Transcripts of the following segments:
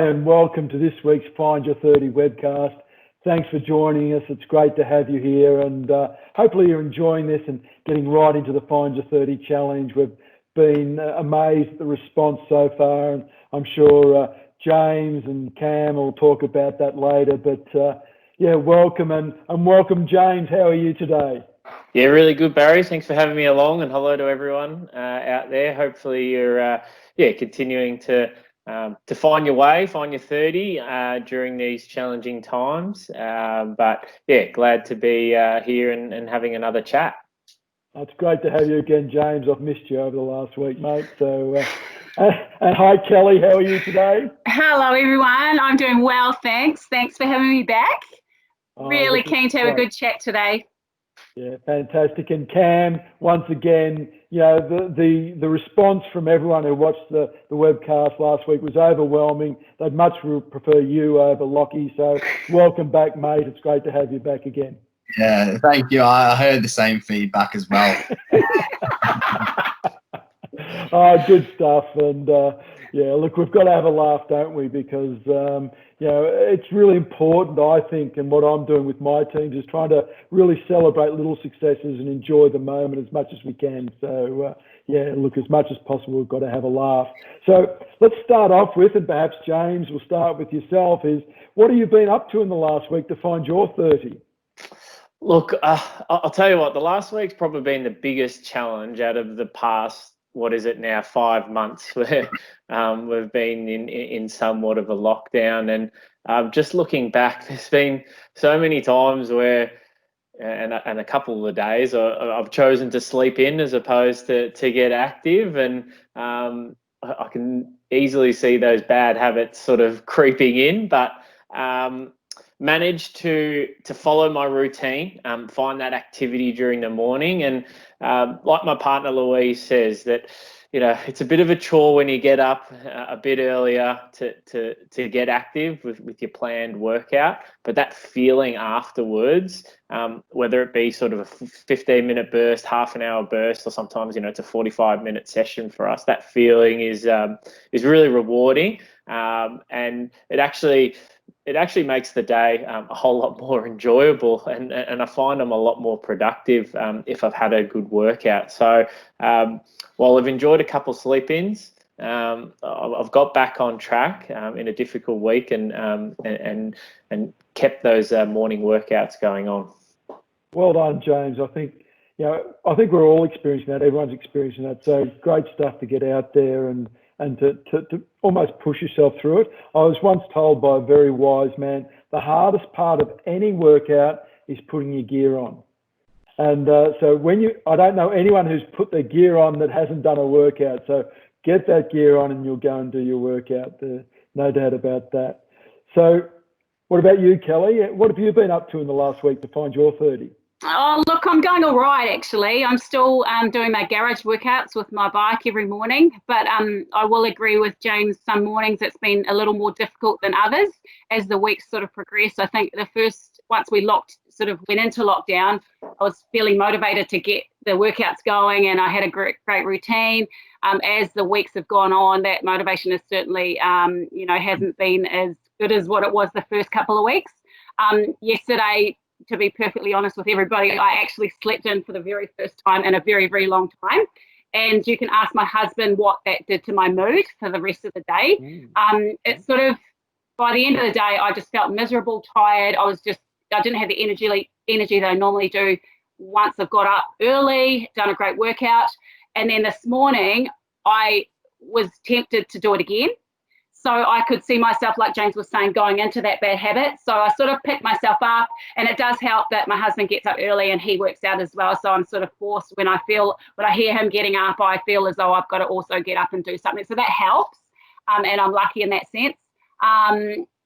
Hi, and welcome to this week's Find Your 30 webcast. Thanks for joining us. It's great to have you here, and hopefully you're enjoying this and getting right into the Find Your 30 challenge. We've been amazed at the response so far, and I'm sure James and Cam will talk about that later. But yeah, welcome, and welcome, James. How are you today? Yeah, really good, Barry. Thanks for having me along, and hello to everyone out there. Hopefully you're continuing to find your way, find your 30 during these challenging times. But yeah, glad to be here and having another chat. It's great to have you again, James. I've missed you over the last week, mate. So, and hi, Kelly. How are you today? Hello, everyone. I'm doing well, thanks. Thanks for having me back. Really keen to have a good chat today. Yeah, fantastic. And Cam, once again, you know, the response from everyone who watched the webcast last week was overwhelming. They'd much prefer you over Lockie. So welcome back, mate. It's great to have you back again. Yeah, thank you. I heard the same feedback as well. Oh, good stuff. And yeah, look, we've got to have a laugh, don't we? Because you know, it's really important, I think, and what I'm doing with my teams is trying to really celebrate little successes and enjoy the moment as much as we can. So yeah, look, as much as possible, we've got to have a laugh. So let's start off with, and perhaps James, we'll start with yourself, is what have you been up to in the last week to find your 30? Look, I'll tell you what, the last week's probably been the biggest challenge out of the past, what is it now, 5 months, where we've been in somewhat of a lockdown. And just looking back, there's been so many times where, and a couple of days, I've chosen to sleep in as opposed to get active. And I can easily see those bad habits sort of creeping in, but managed to follow my routine, find that activity during the morning. And like my partner Louise says, that you know, it's a bit of a chore when you get up a bit earlier to get active with your planned workout, but that feeling afterwards, whether it be sort of a 15-minute burst, half an hour burst, or sometimes, you know, it's a 45-minute session for us, that feeling is really rewarding, and it actually makes the day a whole lot more enjoyable, and I find I'm a lot more productive if I've had a good workout. So while I've enjoyed a couple sleep-ins, I've got back on track in a difficult week and kept those morning workouts going on. Well done, James. I think, you know, I think we're all experiencing that. Everyone's experiencing that. So great stuff to get out there and to almost push yourself through it. I was once told by a very wise man, the hardest part of any workout is putting your gear on. And so I don't know anyone who's put their gear on that hasn't done a workout. So get that gear on and you'll go and do your workout. No doubt about that. So what about you, Kelly? What have you been up to in the last week to find your 30? Oh, look, I'm going all right, actually. I'm still doing my garage workouts with my bike every morning, but I will agree with James, some mornings it's been a little more difficult than others as the weeks sort of progress. I think once we went into lockdown, I was feeling motivated to get the workouts going, and I had a great routine. As the weeks have gone on, that motivation is certainly, hasn't been as good as what it was the first couple of weeks. Yesterday, to be perfectly honest with everybody, I actually slept in for the very first time in a very, very long time. And you can ask my husband what that did to my mood for the rest of the day. It's sort of, by the end of the day, I just felt miserable, tired. I didn't have the energy that I normally do once I've got up early, done a great workout. And then this morning, I was tempted to do it again. So I could see myself, like James was saying, going into that bad habit. So I sort of picked myself up, and it does help that my husband gets up early and he works out as well. So I'm sort of forced when I hear him getting up, I feel as though I've got to also get up and do something. So that helps, and I'm lucky in that sense.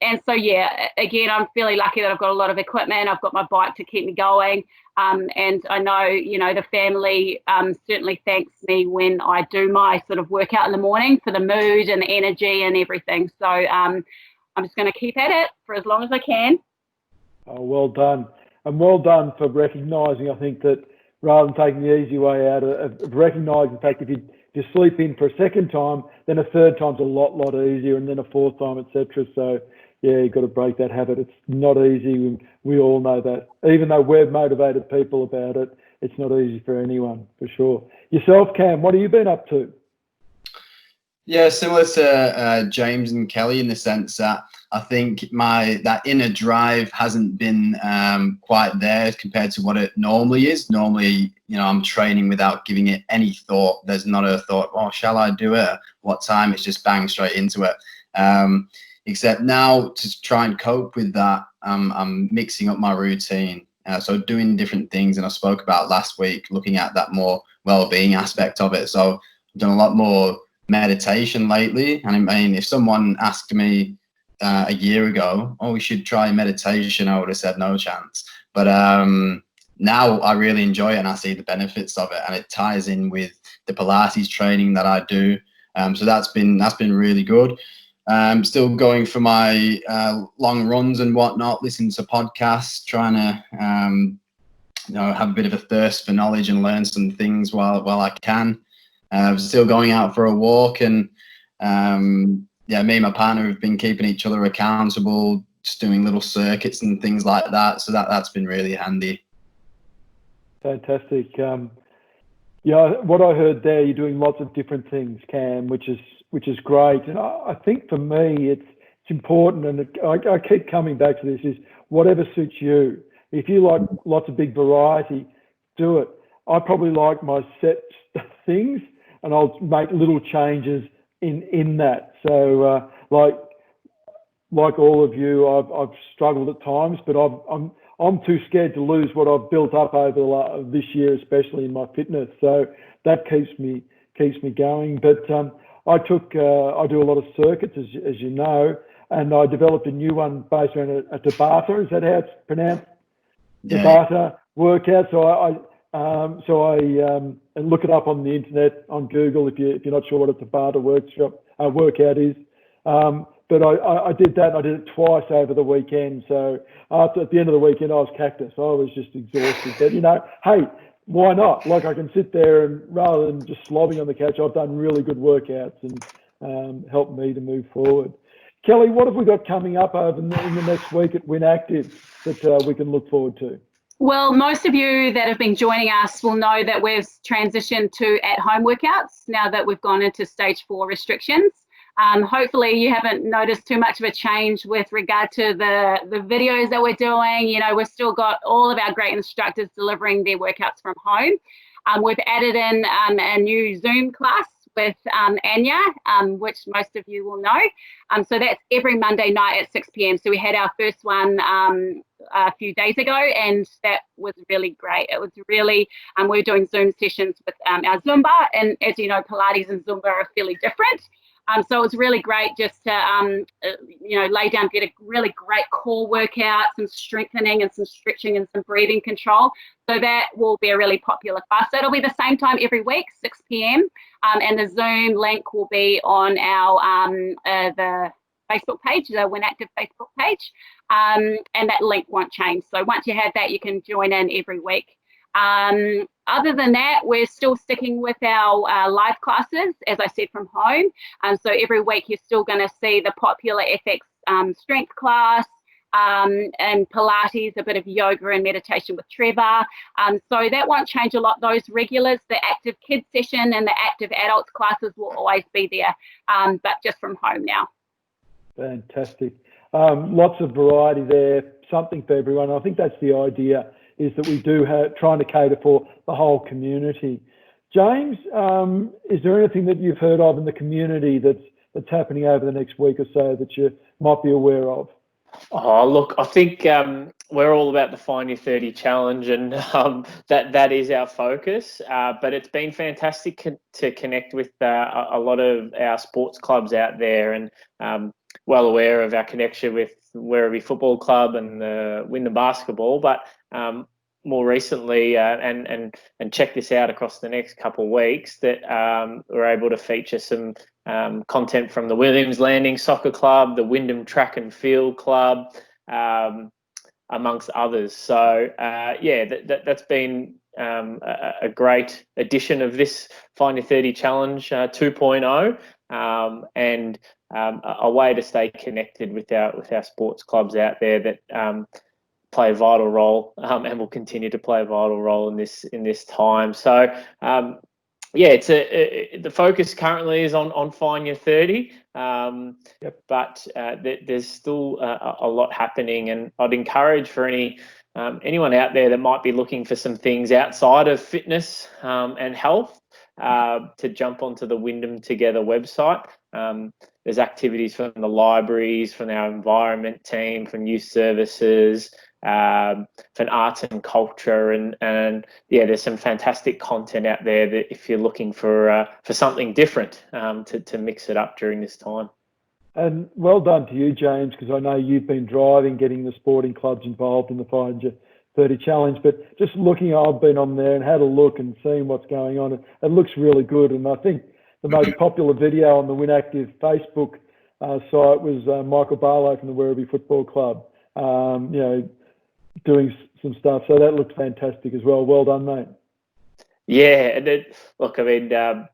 And so, yeah, again, I'm fairly lucky that I've got a lot of equipment. I've got my bike to keep me going. And I know, you know, the family certainly thanks me when I do my sort of workout in the morning for the mood and the energy and everything. So I'm just going to keep at it for as long as I can. Oh, well done. And well done for recognising, I think, that rather than taking the easy way out of recognising the fact if If you sleep in for a second time, then a third time's a lot easier, and then a fourth time, etc. So yeah, you've got to break that habit. It's not easy. We all know that. Even though we're motivated people about it, it's not easy for anyone, for sure. Yourself, Cam, what have you been up to? Yeah, similar to James and Kelly in the sense that I think that inner drive hasn't been quite there compared to what it normally is. Normally, I'm training without giving it any thought. There's not a thought, oh, shall I do it? What time? It's just bang straight into it. Except now to try and cope with that, I'm mixing up my routine. So doing different things, and I spoke about last week, looking at that more well-being aspect of it. So I've done a lot more meditation lately. And I mean, if someone asked me a year ago, oh, we should try meditation, I would have said no chance. But now I really enjoy it, and I see the benefits of it, and it ties in with the Pilates training that I do. So that's been really good. Still going for my long runs and whatnot, listening to podcasts, trying to have a bit of a thirst for knowledge and learn some things while I can. Still going out for a walk, and me and my partner have been keeping each other accountable, just doing little circuits and things like that. So that's been really handy. Fantastic. What I heard there, you're doing lots of different things, Cam, which is great. And I think for me, it's important, and I keep coming back to this, is whatever suits you. If you like lots of big variety, do it. I probably like my set things, and I'll make little changes in that. So like all of you, I've struggled at times, but I'm too scared to lose what I've built up over this year, especially in my fitness. So that keeps me going. But I do a lot of circuits, as you know, and I developed a new one based around a Tabata. Is that how it's pronounced? Yeah. Tabata workout. So I look it up on the internet, on Google, if you're not sure what a Tabata workout is. But I did that, and I did it twice over the weekend. So at the end of the weekend, I was cactus. I was just exhausted. But, hey, why not? Like, I can sit there, and rather than just slobbing on the couch, I've done really good workouts and helped me to move forward. Kelly, what have we got coming up in the next week at Win Active that we can look forward to? Well, most of you that have been joining us will know that we've transitioned to at-home workouts now that we've gone into stage 4 restrictions. Hopefully you haven't noticed too much of a change with regard to the videos that we're doing. We've still got all of our great instructors delivering their workouts from home. We've added in a new Zoom class with Anya, which most of you will know. So that's every Monday night at 6 p.m. So we had our first one a few days ago, and that was really great. It was really, we were doing Zoom sessions with our Zumba, and as you know, Pilates and Zumba are fairly different. So it was really great just to, lay down, get a really great core workout, some strengthening and some stretching and some breathing control. So that will be a really popular class. So it'll be the same time every week, 6 p.m. And the Zoom link will be on our the Facebook page, the Win Active Facebook page. And that link won't change. So once you have that, you can join in every week. Other than that, we're still sticking with our live classes, as I said, from home. So every week you're still going to see the popular FX strength class, and Pilates, a bit of yoga and meditation with Trevor. So that won't change a lot. Those regulars, the active kids session and the active adults classes will always be there, but just from home now. Fantastic. Lots of variety there, something for everyone. I think that's the idea, is that we do trying to cater for the whole community. James, is there anything that you've heard of in the community that's happening over the next week or so that you might be aware of? Oh, look, I think we're all about the FY30 challenge, and that is our focus. But it's been fantastic to connect with a lot of our sports clubs out there, and well aware of our connection with Werribee Football Club and Wyndham Basketball. But more recently, and check this out across the next couple of weeks, that we're able to feature some content from the Williams Landing Soccer Club, the Wyndham Track and Field Club, amongst others. So that's been a great edition of this Find Your 30 Challenge 2.0, and a way to stay connected with our sports clubs out there that play a vital role and will continue to play a vital role in this time. So yeah, the focus currently is on Find Your 30, but there's still a lot happening, and I'd encourage for anyone out there that might be looking for some things outside of fitness and health to jump onto the Wyndham Together website. There's activities from the libraries, from our environment team, from youth services, for arts and culture, and yeah, there's some fantastic content out there that if you're looking for something different to mix it up during this time. And well done to you, James, because I know you've been driving getting the sporting clubs involved in the Find Your 30 Challenge. But just looking, I've been on there and had a look and seen what's going on. It looks really good. And I think the most popular video on the WinActive Facebook site was Michael Barlow from the Werribee Football Club, doing some stuff. So that looks fantastic as well. Well done, mate. Yeah, and look, I mean,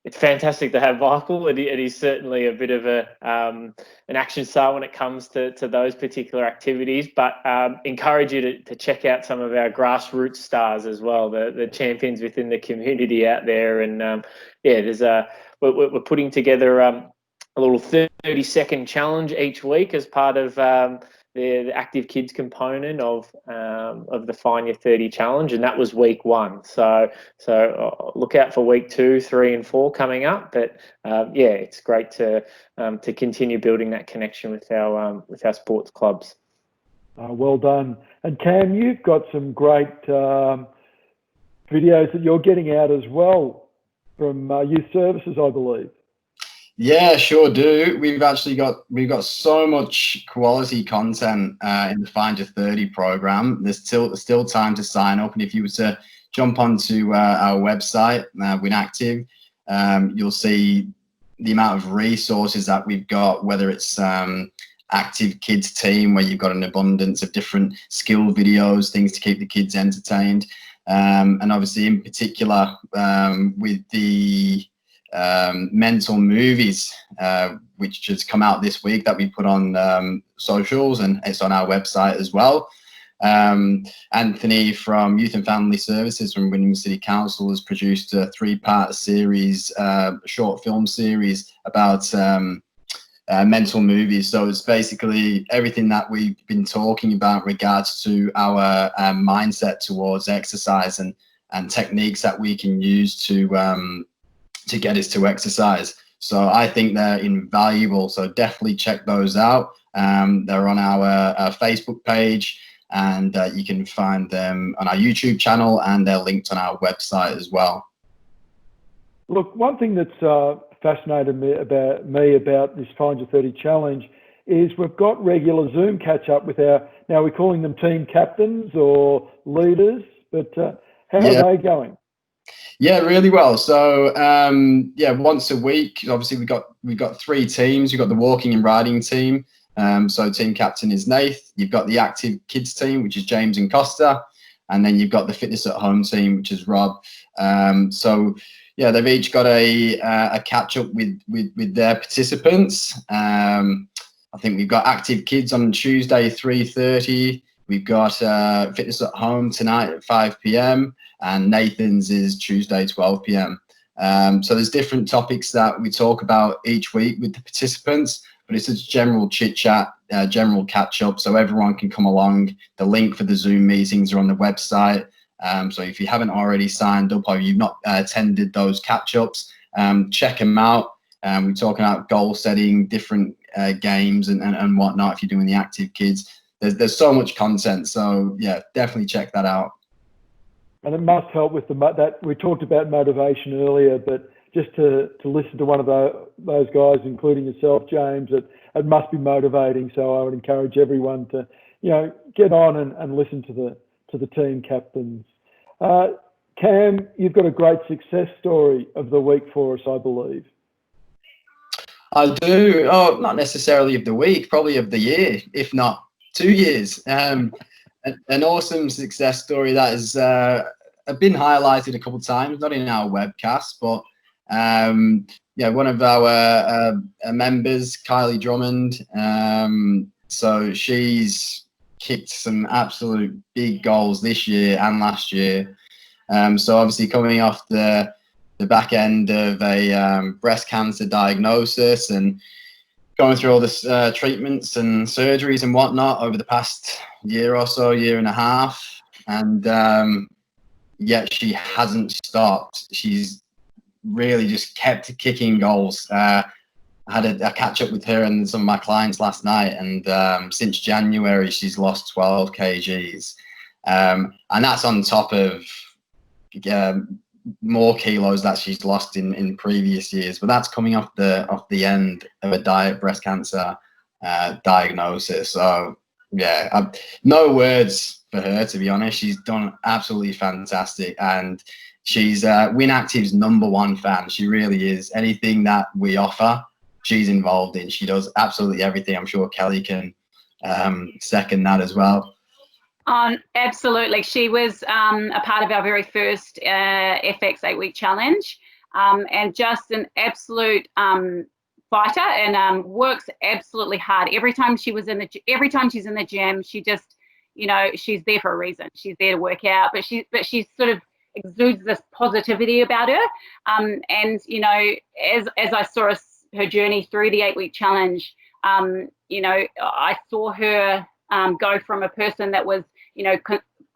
it's fantastic to have Michael, and he's certainly a bit of an action star when it comes to those particular activities. But encourage you to check out some of our grassroots stars as well, the champions within the community out there. And yeah, we're putting together a little 30-second challenge each week as part of the active kids component of the Find Your 30 Challenge, and that was week 1. So look out for week 2, 3, and 4 coming up. But yeah, it's great to continue building that connection with our sports clubs. Well done. And Cam, you've got some great videos that you're getting out as well from youth services, I believe. Yeah, sure do. We've got so much quality content in the Find Your 30 program. There's still time to sign up, and if you were to jump onto our website, WinActive, you'll see the amount of resources that we've got. Whether it's active kids team, where you've got an abundance of different skill videos, things to keep the kids entertained, and obviously in particular with the mental movies, which just come out this week, that we put on socials, and it's on our website as well. Anthony from Youth and Family Services from Wyndham City Council has produced a 3-part series, short film series about mental movies. So it's basically everything that we've been talking about in regards to our mindset towards exercise and techniques that we can use to get us to exercise. So I think they're invaluable. So definitely check those out. They're on our Facebook page, and you can find them on our YouTube channel, and they're linked on our website as well. Look, one thing that's fascinated me about this Find Your 30 Challenge is we've got regular Zoom catch up with now we're calling them team captains or leaders, but how are they going? Yeah, really well. So yeah, once a week. Obviously, we've got 3 teams. You've got the walking and riding team. So team captain is Nath. You've got the active kids team, which is James and Costa, and then you've got the fitness at home team, which is Rob. So yeah, they've each got a catch up with their participants. I think we've got active kids on Tuesday 3:30. We've got fitness at home tonight at 5 p.m. and Nathan's is Tuesday 12 p.m. So there's different topics that we talk about each week with the participants, but it's a general chit chat, general catch up, so everyone can come along. The link for the Zoom meetings are on the website. So if you haven't already signed up or you've not attended those catch ups, check them out. We're talking about goal setting, different games and whatnot. If you're doing the active kids, there's so much content. So yeah, definitely check that out. And it must help with that. We talked about motivation earlier, but just to listen to one of those guys, including yourself, James, it must be motivating. So I would encourage everyone to, get on and listen to the team captains. Cam, you've got a great success story of the week for us, I believe. I do. Oh, not necessarily of the week, probably of the year, if not 2 years. An awesome success story that is been highlighted a couple of times, not in our webcast, but one of our members, Kylie Drummond. So she's kicked some absolute big goals this year and last year. So obviously coming off the back end of a breast cancer diagnosis and going through all this treatments and surgeries and whatnot over the past year or so, year and a half, and yet she hasn't stopped. She's really just kept kicking goals. I had a catch up with her and some of my clients last night, and since January she's lost 12 kgs, and that's on top of more kilos that she's lost in previous years. But that's coming off the end of a breast cancer diagnosis. So yeah, no words for her, to be honest. She's done absolutely fantastic, and she's WinActive's #1 fan. She really is. Anything that we offer, she's involved in. She does absolutely everything. I'm sure Kelly can second that as well. Absolutely. She was a part of our very first FX 8-week challenge, and just an absolute fighter, and works absolutely hard. Every time she's in the gym, she just, she's there for a reason. She's there to work out, but she sort of exudes this positivity about her. And as I saw her journey through the 8-week challenge, I saw her go from a person that was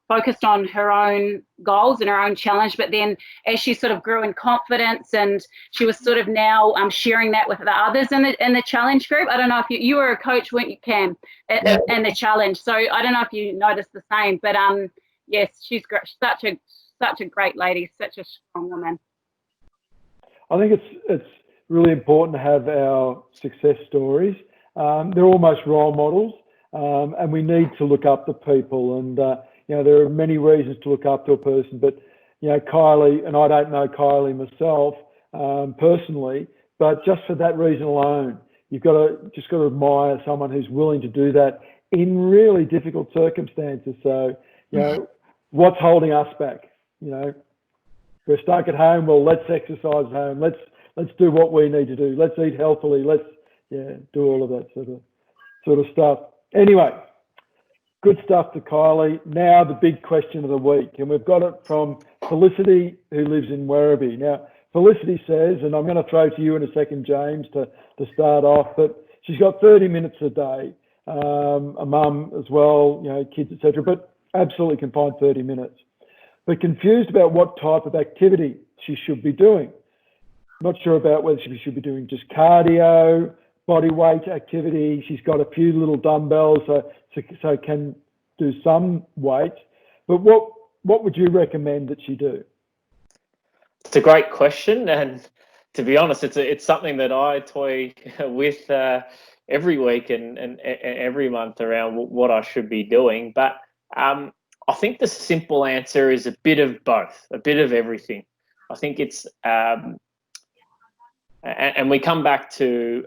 focused on her own goals and her own challenge, but then as she sort of grew in confidence, and she was sort of now sharing that with the others in the challenge group. I don't know if you were a coach, weren't you, Cam, in the challenge? So I don't know if you noticed the same, but yes, she's great. Such a great lady, such a strong woman. I think it's really important to have our success stories. They're almost role models. And we need to look up to people, and there are many reasons to look up to a person, but Kylie, and I don't know Kylie myself personally, but just for that reason alone, you've got to admire someone who's willing to do that in really difficult circumstances. So what's holding us back? We're stuck at home. Well, let's exercise at home. Let's do what we need to do. Let's eat healthily. Let's do all of that sort of stuff. Anyway, good stuff to Kylie. Now the big question of the week, and we've got it from Felicity, who lives in Werribee. Now, Felicity says, and I'm going to throw to you in a second, James, to start off, but she's got 30 minutes a day, a mum as well, kids, etc., but absolutely can find 30 minutes. But confused about what type of activity she should be doing. Not sure about whether she should be doing just cardio, body weight activity. She's got a few little dumbbells, so can do some weight. But what would you recommend that she do? It's a great question, and to be honest, it's something that I toy with every week and every month around what I should be doing. But I think the simple answer is a bit of both, a bit of everything. I think it's and we come back to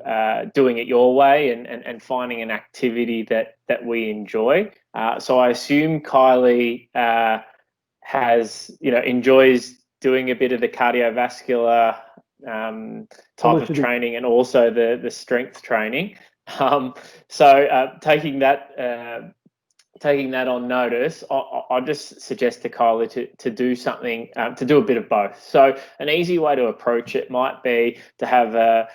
doing it your way and finding an activity that we enjoy. So I assume Kylie enjoys doing a bit of the cardiovascular type of training, and also the strength training. So taking that on notice, I just suggest to Kylie to do something, to do a bit of both. So an easy way to approach it might be to have a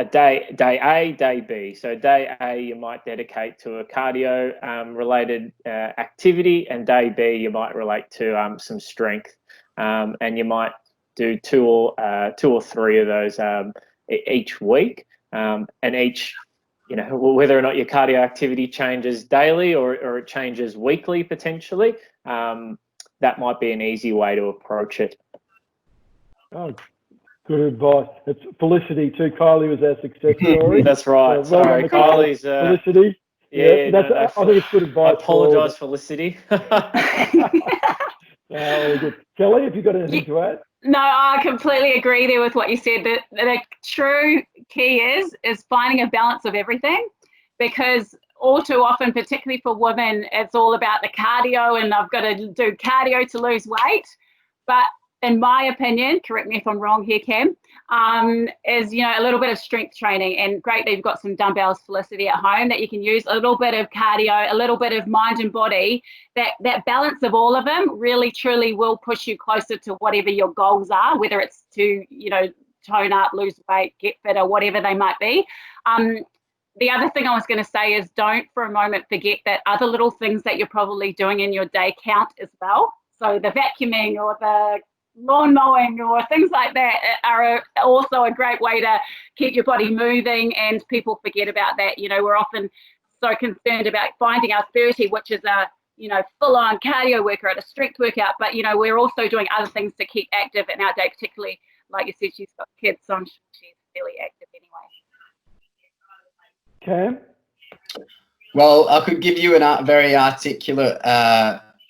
day A, day B. So day A, you might dedicate to a cardio related activity, and day B, you might relate to some strength, and you might do two or three of those each week, and each, whether or not your cardio activity changes daily or it changes weekly potentially, that might be an easy way to approach it. Oh, good advice. It's Felicity too. Kylie was our success story. That's right. Sorry, Kylie's Felicity. Yeah, I think it's good advice. I apologise, Felicity. All good. Kelly, have you got anything to add? No, I completely agree there with what you said. The true key is finding a balance of everything, because all too often, particularly for women, it's all about the cardio and I've got to do cardio to lose weight. But in my opinion, correct me if I'm wrong here, Cam, is, you know, a little bit of strength training. And great that you've got some dumbbells, Felicity, at home that you can use, a little bit of cardio, a little bit of mind and body. That balance of all of them really, truly will push you closer to whatever your goals are, whether it's to, you know, tone up, lose weight, get fitter, whatever they might be. The other thing I was going to say is don't for a moment forget that other little things that you're probably doing in your day count as well. So the vacuuming or the lawn mowing or things like that are also a great way to keep your body moving, and people forget about that. You know, we're often so concerned about finding our 30, which is a, you know, full-on cardio workout, a strength workout, but, you know, we're also doing other things to keep active in our day, particularly, like you said, she's got kids, so I'm sure she's fairly active anyway. Cam? Well, I could give you a very articulate,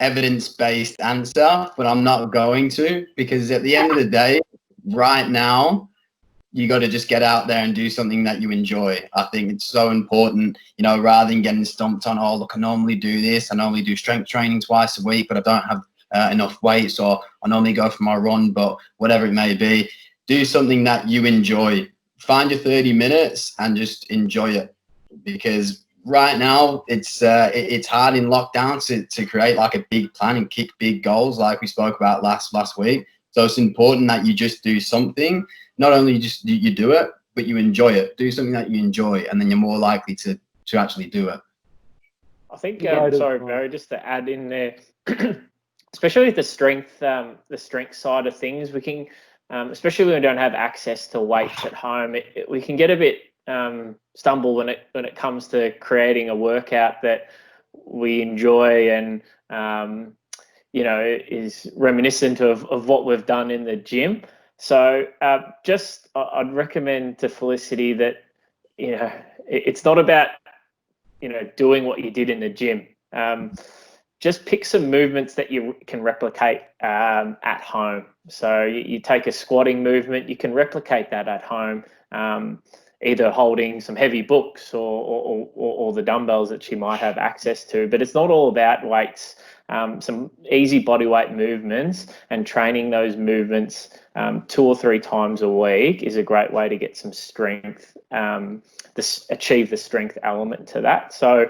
evidence-based answer, but I'm not going to, because at the end of the day, right now, you got to just get out there and do something that you enjoy. I think it's so important, you know, rather than getting stumped on, oh, look, I normally do this. I normally do strength training twice a week, but I don't have enough weights, or I normally go for my run, but whatever it may be, do something that you enjoy. Find your 30 minutes and just enjoy it, because right now it's hard in lockdown to create like a big plan and kick big goals like we spoke about last week. So it's important that you just do something. Not only just you do it, but you enjoy it. Do something that you enjoy, and then you're more likely to actually do it. I think sorry, Barry, just to add in there, especially with the strength side of things, we can, especially when we don't have access to weights at home, we can get a bit stumble when it comes to creating a workout that we enjoy and you know, is reminiscent of what we've done in the gym. So I'd recommend to Felicity that, you know, it's not about, you know, doing what you did in the gym. Just pick some movements that you can replicate at home. So you take a squatting movement, you can replicate that at home, either holding some heavy books or the dumbbells that you might have access to. But it's not all about weights. Some easy body weight movements and training those movements 2 or 3 times a week is a great way to get some strength, achieve the strength element to that. So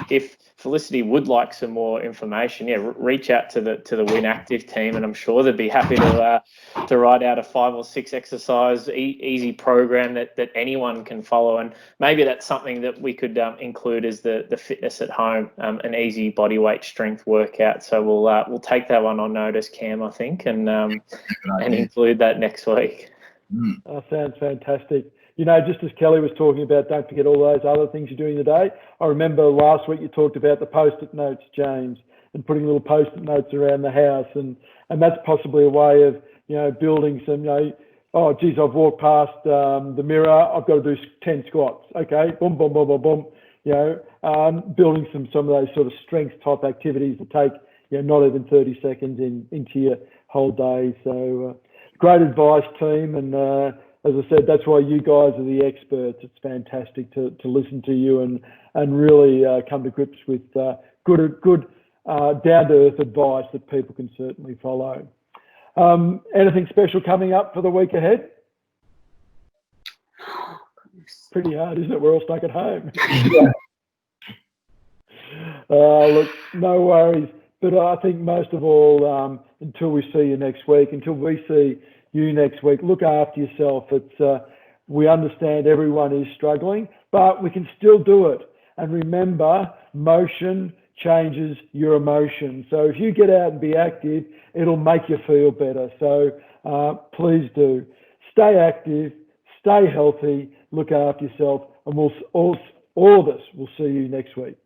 if Felicity would like some more information, reach out to the Win Active team, and I'm sure they'd be happy to write out a 5 or 6 exercise easy program that anyone can follow. And maybe that's something that we could include as the fitness at home, an easy body weight strength workout. So we'll take that one on notice, Cam, I think, and include that next week. Oh, sounds fantastic. You know, just as Kelly was talking about, don't forget all those other things you're doing today. I remember last week you talked about the post-it notes, James, and putting little post-it notes around the house, and that's possibly a way of, you know, building some, you know, oh, geez, I've walked past the mirror, I've got to do 10 squats. Okay, boom, boom, boom, boom, boom. You know, building some of those sort of strength type activities that take, you know, not even 30 seconds into your whole day. So great advice, team, and as I said, that's why you guys are the experts. It's fantastic to listen to you and really come to grips with good down-to-earth advice that people can certainly follow. Anything special coming up for the week ahead? Pretty hard, isn't it? We're all stuck at home. Look, no worries. But I think most of all, until we see you next week, look after yourself. It's we understand everyone is struggling, but we can still do it. And remember, motion changes your emotion. So if you get out and be active, it'll make you feel better. So please do. Stay active, stay healthy, look after yourself, and we'll all of us will see you next week.